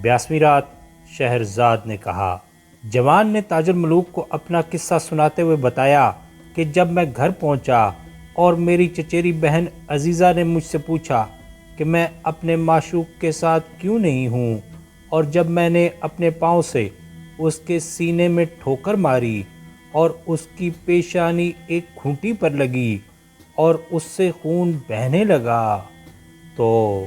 82ویں رات شہرزاد نے کہا۔ جوان نے تاج الملوک کو اپنا قصہ سناتے ہوئے بتایا کہ جب میں گھر پہنچا اور میری چچیری بہن عزیزہ نے مجھ سے پوچھا کہ میں اپنے معشوق کے ساتھ کیوں نہیں ہوں، اور جب میں نے اپنے پاؤں سے اس کے سینے میں ٹھوکر ماری اور اس کی پیشانی ایک کھونٹی پر لگی اور اس سے خون بہنے لگا تو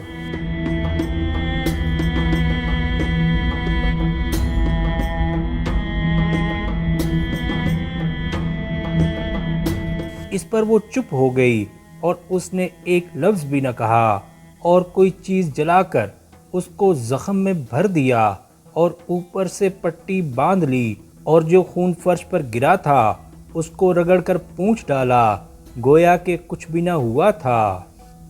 اس پر وہ چپ ہو گئی اور اس نے ایک لفظ بھی نہ کہا، اور کوئی چیز جلا کر اس کو زخم میں بھر دیا اور اوپر سے پٹی باندھ لی، اور جو خون فرش پر گرا تھا اس کو رگڑ کر پونچھ ڈالا، گویا کہ کچھ بھی نہ ہوا تھا۔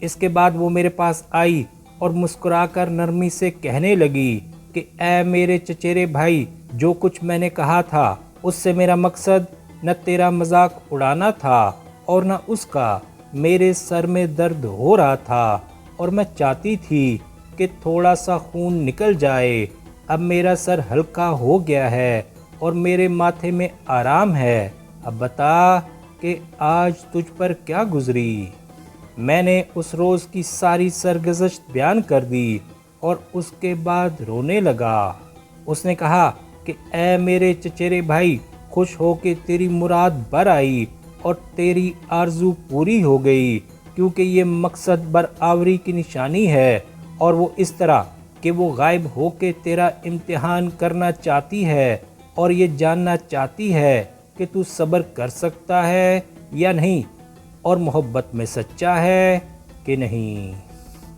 اس کے بعد وہ میرے پاس آئی اور مسکرا کر نرمی سے کہنے لگی کہ اے میرے چچیرے بھائی، جو کچھ میں نے کہا تھا اس سے میرا مقصد نہ تیرا مذاق اڑانا تھا اور نہ اس کا۔ میرے سر میں درد ہو رہا تھا اور میں چاہتی تھی کہ تھوڑا سا خون نکل جائے۔ اب میرا سر ہلکا ہو گیا ہے اور میرے ماتھے میں آرام ہے۔ اب بتا کہ آج تجھ پر کیا گزری۔ میں نے اس روز کی ساری سرگزشت بیان کر دی اور اس کے بعد رونے لگا۔ اس نے کہا کہ اے میرے چچیرے بھائی، خوش ہو کہ تیری مراد بر آئی اور تیری آرزو پوری ہو گئی، کیونکہ یہ مقصد برآوری کی نشانی ہے، اور وہ اس طرح کہ وہ غائب ہو کے تیرا امتحان کرنا چاہتی ہے اور یہ جاننا چاہتی ہے کہ تو صبر کر سکتا ہے یا نہیں، اور محبت میں سچا ہے کہ نہیں۔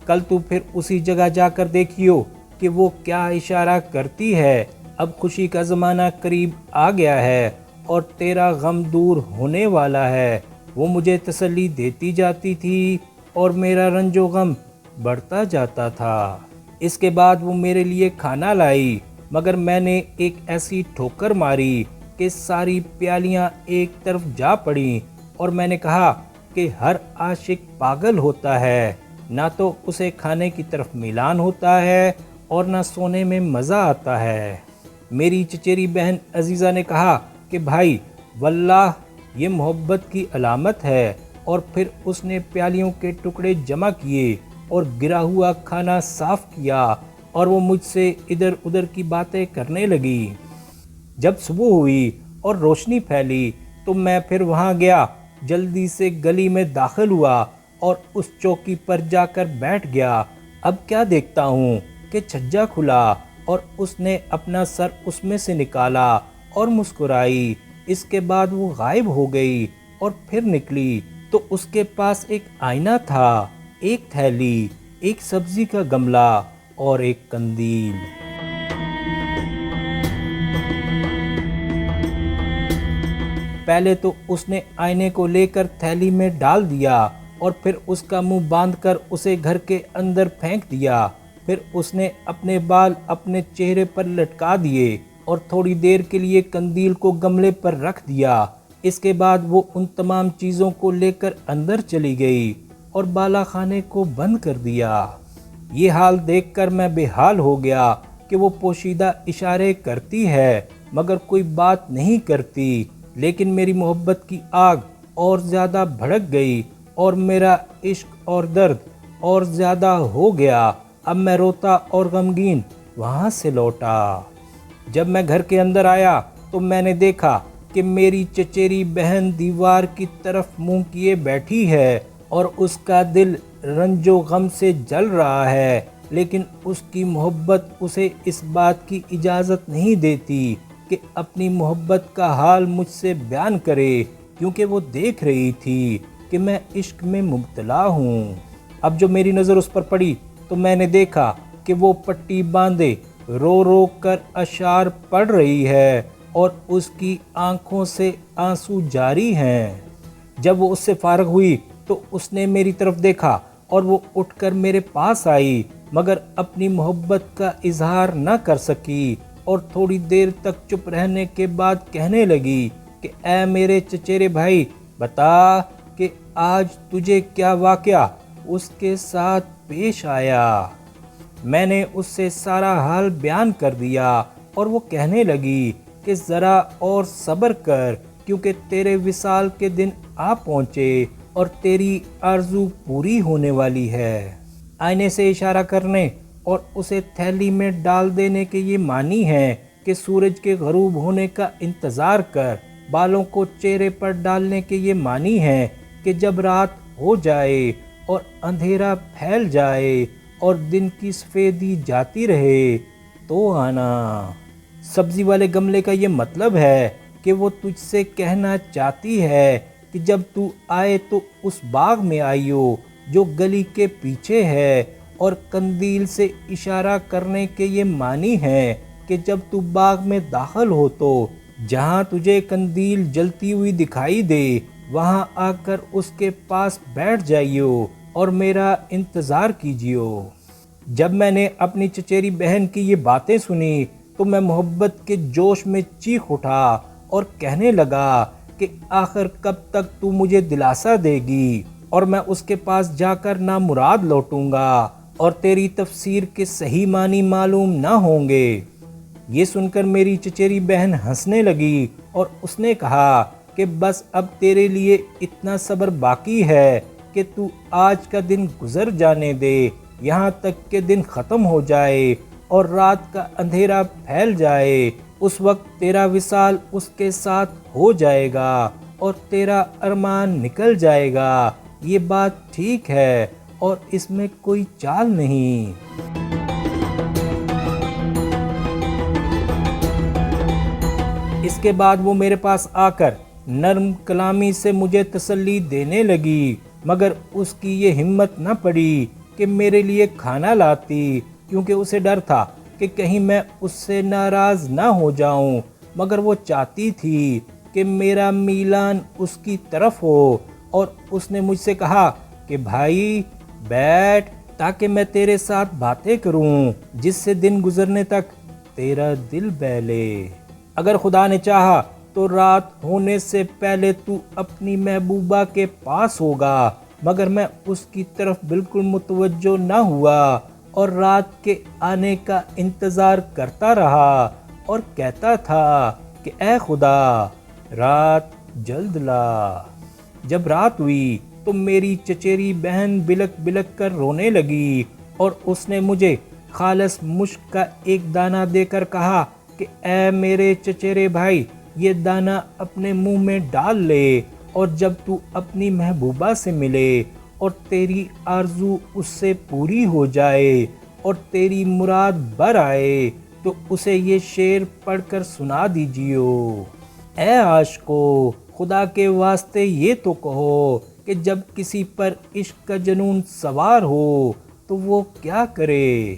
کل تو پھر اسی جگہ جا کر دیکھیو کہ وہ کیا اشارہ کرتی ہے۔ اب خوشی کا زمانہ قریب آ گیا ہے اور تیرا غم دور ہونے والا ہے۔ وہ مجھے تسلی دیتی جاتی تھی اور میرا رنج و غم بڑھتا جاتا تھا۔ اس کے بعد وہ میرے لیے کھانا لائی، مگر میں نے ایک ایسی ٹھوکر ماری کہ ساری پیالیاں ایک طرف جا پڑیں، اور میں نے کہا کہ ہر عاشق پاگل ہوتا ہے، نہ تو اسے کھانے کی طرف میلان ہوتا ہے اور نہ سونے میں مزہ آتا ہے۔ میری چچیری بہن عزیزہ نے کہا کہ بھائی واللہ یہ محبت کی علامت ہے، اور پھر اس نے پیالیوں کے ٹکڑے جمع کیے اور گرا ہوا کھانا صاف کیا، اور وہ مجھ سے ادھر ادھر کی باتیں کرنے لگی۔ جب صبح ہوئی اور روشنی پھیلی تو میں پھر وہاں گیا، جلدی سے گلی میں داخل ہوا اور اس چوکی پر جا کر بیٹھ گیا۔ اب کیا دیکھتا ہوں کہ چھجا کھلا اور اس نے اپنا سر اس میں سے نکالا اور مسکرائی۔ اس کے بعد وہ غائب ہو گئی اور پھر نکلی تو اس کے پاس ایک آئینہ تھا، ایک تھیلی، ایک سبزی کا گملہ اور ایک قندیل۔ پہلے تو اس نے آئینے کو لے کر تھیلی میں ڈال دیا اور پھر اس کا منہ باندھ کر اسے گھر کے اندر پھینک دیا۔ پھر اس نے اپنے بال اپنے چہرے پر لٹکا دیے اور تھوڑی دیر کے لیے قندیل کو گملے پر رکھ دیا۔ اس کے بعد وہ ان تمام چیزوں کو لے کر اندر چلی گئی اور بالا خانے کو بند کر دیا۔ یہ حال دیکھ کر میں بے حال ہو گیا کہ وہ پوشیدہ اشارے کرتی ہے مگر کوئی بات نہیں کرتی، لیکن میری محبت کی آگ اور زیادہ بھڑک گئی اور میرا عشق اور درد اور زیادہ ہو گیا۔ اب میں روتا اور غمگین وہاں سے لوٹا۔ جب میں گھر کے اندر آیا تو میں نے دیکھا کہ میری چچیری بہن دیوار کی طرف منہ کیے بیٹھی ہے اور اس کا دل رنج و غم سے جل رہا ہے، لیکن اس کی محبت اسے اس بات کی اجازت نہیں دیتی کہ اپنی محبت کا حال مجھ سے بیان کرے، کیونکہ وہ دیکھ رہی تھی کہ میں عشق میں مبتلا ہوں۔ اب جو میری نظر اس پر پڑی تو میں نے دیکھا کہ وہ پٹی باندھے رو رو کر اشعار پڑھ رہی ہے اور اس کی آنکھوں سے آنسو جاری ہیں۔ جب وہ اس سے فارغ ہوئی تو اس نے میری طرف دیکھا اور وہ اٹھ کر میرے پاس آئی، مگر اپنی محبت کا اظہار نہ کر سکی، اور تھوڑی دیر تک چپ رہنے کے بعد کہنے لگی کہ اے میرے چچیرے بھائی، بتا کہ آج تجھے کیا واقعہ اس کے ساتھ پیش آیا۔ میں نے اس سے سارا حال بیان کر دیا اور وہ کہنے لگی کہ ذرا اور صبر کر، کیونکہ تیرے وصال کے دن آ پہنچے اور تیری آرزو پوری ہونے والی ہے۔ آئینے سے اشارہ کرنے اور اسے تھیلی میں ڈال دینے کے یہ معنی ہے کہ سورج کے غروب ہونے کا انتظار کر۔ بالوں کو چہرے پر ڈالنے کے یہ معنی ہے کہ جب رات ہو جائے اور اندھیرا پھیل جائے اور دن کی سفیدی جاتی رہے تو آنا۔ سبزی والے گملے کا یہ مطلب ہے کہ وہ تجھ سے کہنا چاہتی ہے کہ جب تو آئے تو اس باغ میں آئیو جو گلی کے پیچھے ہے، اور قندیل سے اشارہ کرنے کے یہ معنی ہے کہ جب تو باغ میں داخل ہو تو جہاں تجھے قندیل جلتی ہوئی دکھائی دے وہاں آ کر اس کے پاس بیٹھ جائیو اور میرا انتظار کیجیو۔ جب میں نے اپنی چچیری بہن کی یہ باتیں سنی تو میں محبت کے جوش میں چیخ اٹھا اور کہنے لگا کہ آخر کب تک تو مجھے دلاسا دے گی، اور میں اس کے پاس جا کر نامراد لوٹوں گا اور تیری تفسیر کے صحیح معنی معلوم نہ ہوں گے۔ یہ سن کر میری چچیری بہن ہنسنے لگی اور اس نے کہا کہ بس اب تیرے لیے اتنا صبر باقی ہے کہ تو آج کا دن گزر جانے دے، یہاں تک کہ دن ختم ہو جائے اور رات کا اندھیرا پھیل جائے۔ اس وقت تیرا وصال اس کے ساتھ ہو جائے گا اور تیرا ارمان نکل جائے گا۔ یہ بات ٹھیک ہے اور اس میں کوئی چال نہیں۔ اس کے بعد وہ میرے پاس آ کر نرم کلامی سے مجھے تسلی دینے لگی، مگر اس کی یہ ہمت نہ پڑی کہ میرے لیے کھانا لاتی، کیونکہ اسے ڈر تھا کہ کہیں میں اس سے ناراض نہ ہو جاؤں، مگر وہ چاہتی تھی کہ میرا میلان اس کی طرف ہو، اور اس نے مجھ سے کہا کہ بھائی بیٹھ تاکہ میں تیرے ساتھ باتیں کروں جس سے دن گزرنے تک تیرا دل بہلے۔ اگر خدا نے چاہا تو رات ہونے سے پہلے تو اپنی محبوبہ کے پاس ہوگا، مگر میں اس کی طرف بالکل متوجہ نہ ہوا اور رات کے آنے کا انتظار کرتا رہا اور کہتا تھا کہ اے خدا رات جلد لا۔ جب رات ہوئی تو میری چچیری بہن بلک بلک کر رونے لگی اور اس نے مجھے خالص مشک کا ایک دانہ دے کر کہا کہ اے میرے چچیرے بھائی، یہ دانہ اپنے منہ میں ڈال لے، اور جب تو اپنی محبوبہ سے ملے اور تیری آرزو اس سے پوری ہو جائے اور تیری مراد بر آئے تو اسے یہ شعر پڑھ کر سنا دیجیو۔ اے عاشقو، خدا کے واسطے یہ تو کہو کہ جب کسی پر عشق کا جنون سوار ہو تو وہ کیا کرے۔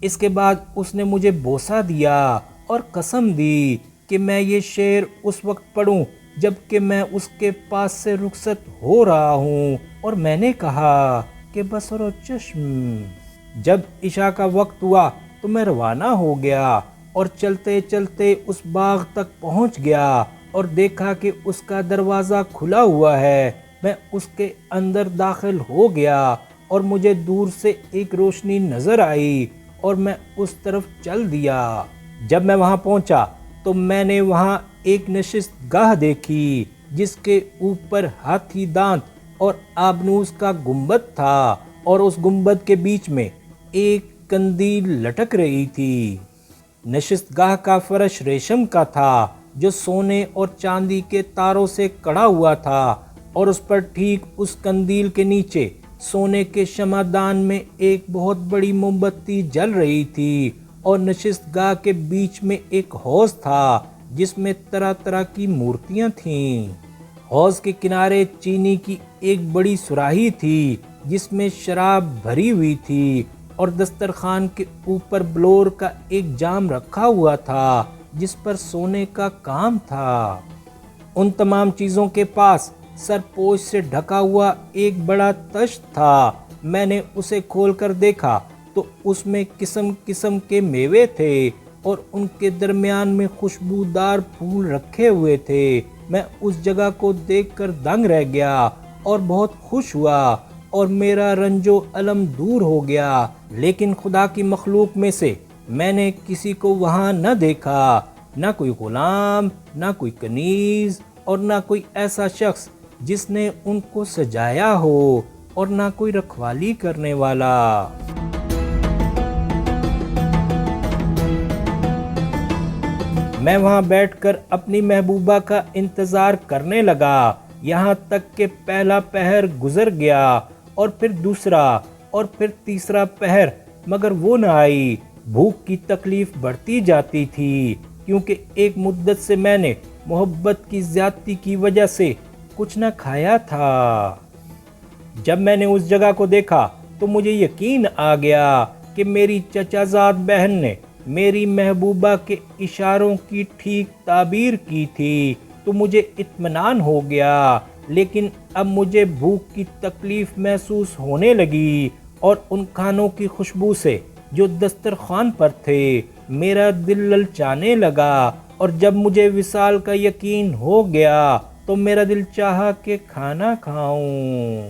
اس کے بعد اس نے مجھے بوسہ دیا اور قسم دی کہ میں یہ شعر اس وقت پڑھوں جب کہ میں اس کے پاس سے رخصت ہو رہا ہوں، اور میں نے کہا کہ بصر و چشم۔ جب عشاء کا وقت ہوا تو میں روانہ ہو گیا اور چلتے چلتے اس باغ تک پہنچ گیا اور دیکھا کہ اس کا دروازہ کھلا ہوا ہے۔ میں اس کے اندر داخل ہو گیا اور مجھے دور سے ایک روشنی نظر آئی اور میں اس طرف چل دیا۔ جب میں وہاں پہنچا تو میں نے وہاں ایک نشست گاہ دیکھی جس کے اوپر ہاتھی دانت اور آبنوس کا گنبد تھا، اور اس گنبد کے بیچ میں ایک قندیل لٹک رہی تھی۔ نشست گاہ کا فرش ریشم کا تھا جو سونے اور چاندی کے تاروں سے کڑا ہوا تھا، اور اس پر ٹھیک اس قندیل کے نیچے سونے کے شمعدان میں ایک بہت بڑی موم بتی جل رہی تھی، اور نشست گاہ کے بیچ میں ایک حوض تھا جس میں طرح طرح کی مورتیاں تھیں۔ حوض کے کنارے چینی کی ایک بڑی سراہی تھی جس میں شراب بھری ہوئی تھی، اور دسترخوان کے اوپر بلور کا ایک جام رکھا ہوا تھا جس پر سونے کا کام تھا۔ ان تمام چیزوں کے پاس سرپوش سے ڈھکا ہوا ایک بڑا تشت تھا۔ میں نے اسے کھول کر دیکھا تو اس میں قسم قسم کے میوے تھے اور ان کے درمیان میں خوشبودار پھول رکھے ہوئے تھے۔ میں اس جگہ کو دیکھ کر دنگ رہ گیا اور بہت خوش ہوا اور میرا رنجو علم دور ہو گیا، لیکن خدا کی مخلوق میں سے میں نے کسی کو وہاں نہ دیکھا، نہ کوئی غلام، نہ کوئی کنیز، اور نہ کوئی ایسا شخص جس نے ان کو سجایا ہو، اور نہ کوئی رکھوالی کرنے والا۔ میں وہاں بیٹھ کر اپنی محبوبہ کا انتظار کرنے لگا، یہاں تک کہ پہلا پہر گزر گیا، اور پھر دوسرا، اور پھر تیسرا پہر، مگر وہ نہ آئی۔ بھوک کی تکلیف بڑھتی جاتی تھی، کیونکہ ایک مدت سے میں نے محبت کی زیادتی کی وجہ سے کچھ نہ کھایا تھا۔ جب میں نے اس جگہ کو دیکھا تو مجھے یقین آ گیا کہ میری چچا زاد بہن نے میری محبوبہ کے اشاروں کی ٹھیک تعبیر کی تھی، تو مجھے اطمینان ہو گیا۔ لیکن اب مجھے بھوک کی تکلیف محسوس ہونے لگی، اور ان کھانوں کی خوشبو سے جو دسترخوان پر تھے میرا دل للچانے لگا، اور جب مجھے وصال کا یقین ہو گیا تو میرا دل چاہا کہ کھانا کھاؤں۔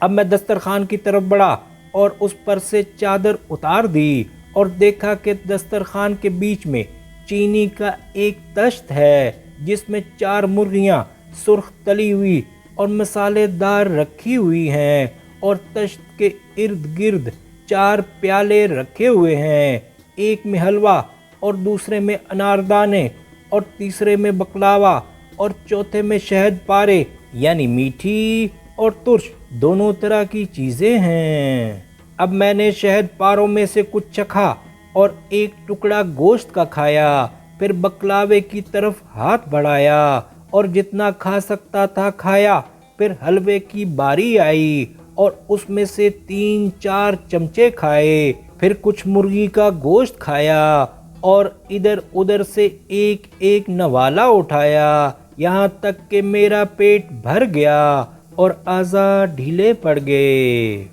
اب میں دسترخوان کی طرف بڑھا اور اس پر سے چادر اتار دی، اور دیکھا کہ دسترخوان کے بیچ میں چینی کا ایک تشت ہے، جس میں 4 مرغیاں سرخ تلی ہوئی اور مسالے دار رکھی ہوئی ہیں، اور تشت کے ارد گرد 4 پیالے رکھے ہوئے ہیں، ایک میں حلوہ، اور دوسرے میں اناردانے، اور تیسرے میں بکلاوا، اور چوتھے میں شہد پارے، یعنی میٹھی اور ترش دونوں طرح کی چیزیں ہیں۔ اب میں نے شہد پاروں میں سے کچھ چکھا اور ایک ٹکڑا گوشت کا کھایا، پھر بکلاوے کی طرف ہاتھ بڑھایا اور جتنا کھا سکتا تھا کھایا، پھر حلوے کی باری آئی اور اس میں سے 3-4 چمچے کھائے، پھر کچھ مرغی کا گوشت کھایا اور ادھر ادھر سے ایک ایک نوالا اٹھایا، یہاں تک کہ میرا پیٹ بھر گیا اور اعضاء ڈھیلے پڑ گئے۔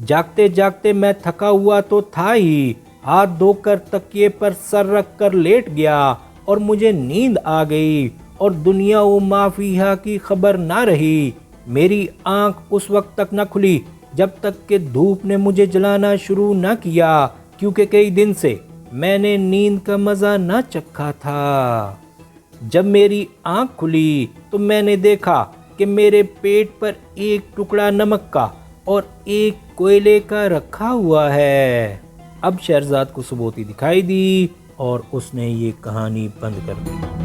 جاگتے جاگتے میں تھکا ہوا تو تھا ہی، ہاتھ دھو کر تکیے پر سر رکھ کر لیٹ گیا، اور مجھے نیند آ گئی، اور دنیا و ما فیہا کی خبر نہ رہی۔ میری آنکھ اس وقت تک نہ کھلی جب تک کہ دھوپ نے مجھے جلانا شروع نہ کیا، کیونکہ کئی دن سے میں نے نیند کا مزہ نہ چکھا تھا۔ جب میری آنکھ کھلی تو میں نے دیکھا کہ میرے پیٹ پر ایک ٹکڑا نمک کا اور ایک کوئلے کا رکھا ہوا ہے۔ اب شہرزاد کو سبوتی دکھائی دی اور اس نے یہ کہانی بند کر دی۔